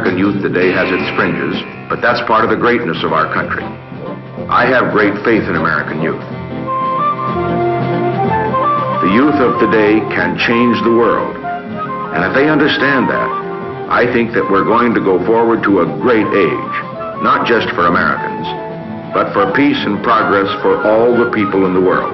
American youth today has its fringes, but that's part of the greatness of our country. I have great faith in American youth. The youth of today can change the world. And if they understand that, I think that we're going to go forward to a great age, not just for Americans, but for peace and progress for all the people in the world.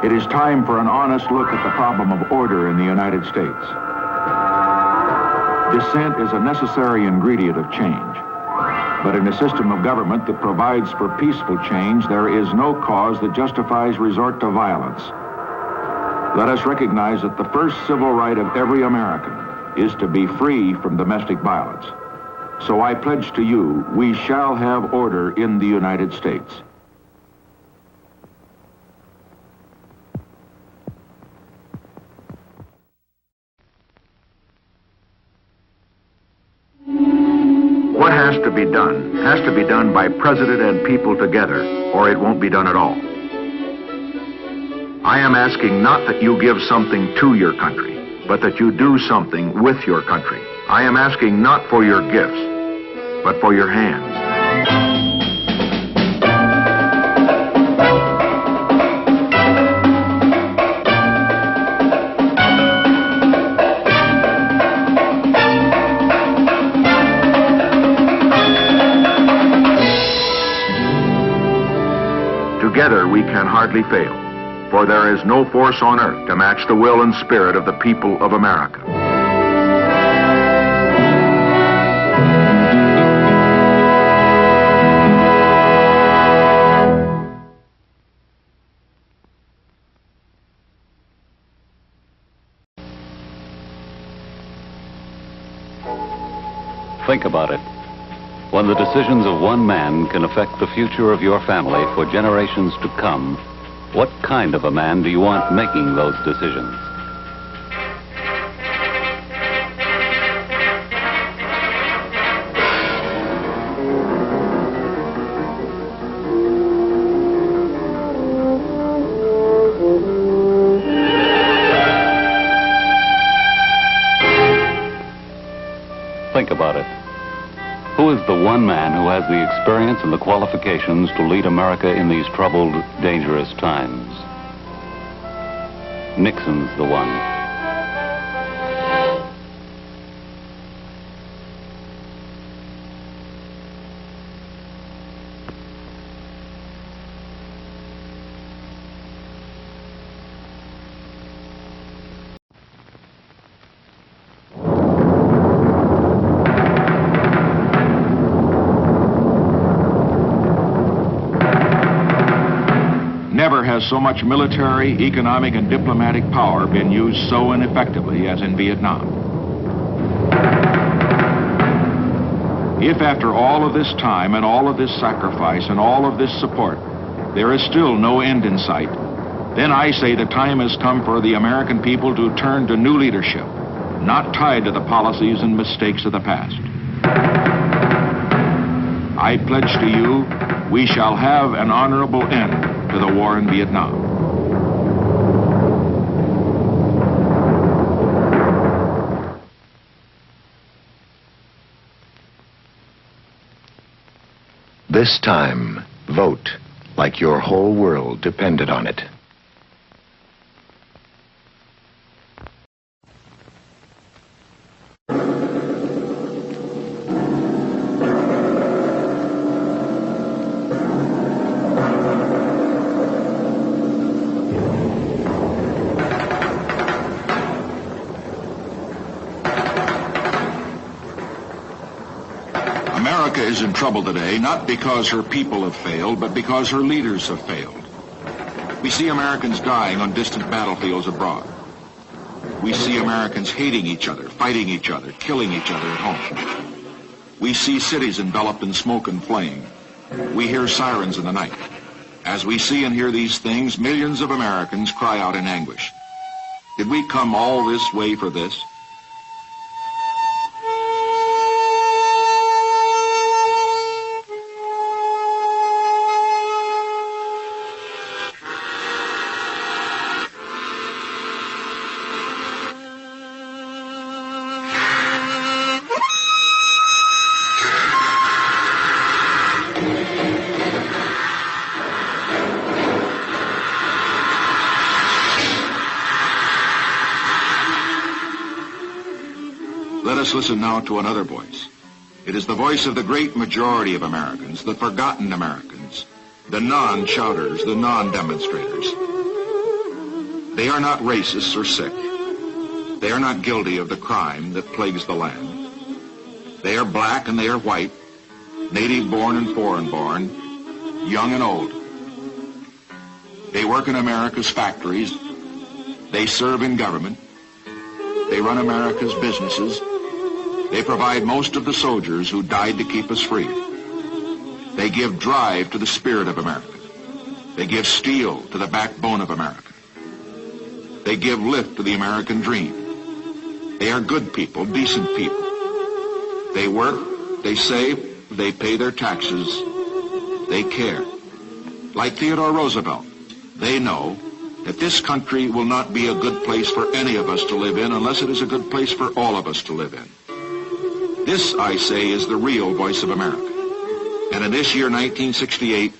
It is time for an honest look at the problem of order in the United States. Dissent is a necessary ingredient of change. But in a system of government that provides for peaceful change, there is no cause that justifies resort to violence. Let us recognize that the first civil right of every American is to be free from domestic violence. So I pledge to you, we shall have order in the United States. What has to be done by President and people together, or it won't be done at all. I am asking not that you give something to your country, but that you do something with your country. I am asking not for your gifts, but for your hands. Together we can hardly fail, for there is no force on earth to match the will and spirit of the people of America. Think about it. When the decisions of one man can affect the future of your family for generations to come, what kind of a man do you want making those decisions? Think about it. Who is the one man who has the experience and the qualifications to lead America in these troubled, dangerous times? Nixon's the one. Never has so much military, economic, and diplomatic power been used so ineffectively as in Vietnam. If after all of this time and all of this sacrifice and all of this support, there is still no end in sight, then I say the time has come for the American people to turn to new leadership, not tied to the policies and mistakes of the past. I pledge to you, we shall have an honorable end to the war in Vietnam. This time, vote like your whole world depended on it. America is in trouble today, not because her people have failed, but because her leaders have failed. We see Americans dying on distant battlefields abroad. We see Americans hating each other, fighting each other, killing each other at home. We see cities enveloped in smoke and flame. We hear sirens in the night. As we see and hear these things, millions of Americans cry out in anguish. Did we come all this way for this? Let us listen now to another voice. It is the voice of the great majority of Americans, the forgotten Americans, the non-shouters, the non-demonstrators. They are not racists or sick. They are not guilty of the crime that plagues the land. They are black and they are white, native-born and foreign-born, young and old. They work in America's factories. They serve in government. They run America's businesses. They provide most of the soldiers who died to keep us free. They give drive to the spirit of America. They give steel to the backbone of America. They give lift to the American dream. They are good people, decent people. They work, they save, they pay their taxes, they care. Like Theodore Roosevelt, they know that this country will not be a good place for any of us to live in unless it is a good place for all of us to live in. This, I say, is the real voice of America. And in this year, 1968,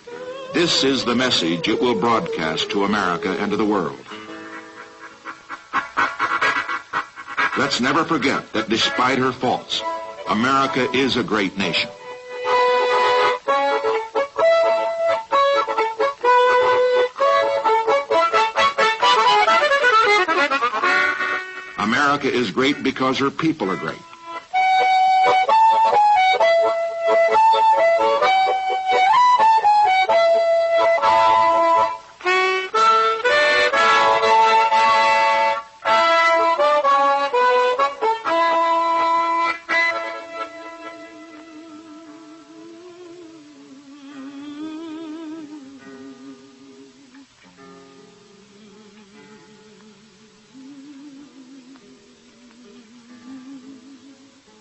this is the message it will broadcast to America and to the world. Let's never forget that despite her faults, America is a great nation. America is great because her people are great.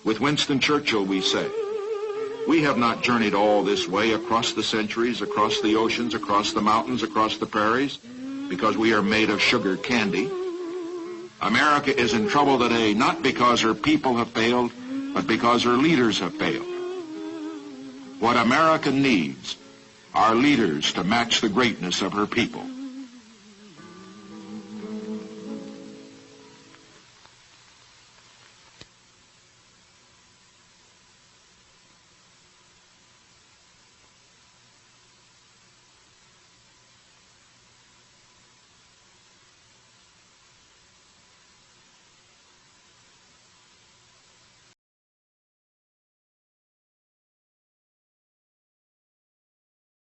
With Winston Churchill, we say, we have not journeyed all this way across the centuries, across the oceans, across the mountains, across the prairies, because we are made of sugar candy. America is in trouble today not because her people have failed, but because her leaders have failed. What America needs are leaders to match the greatness of her people.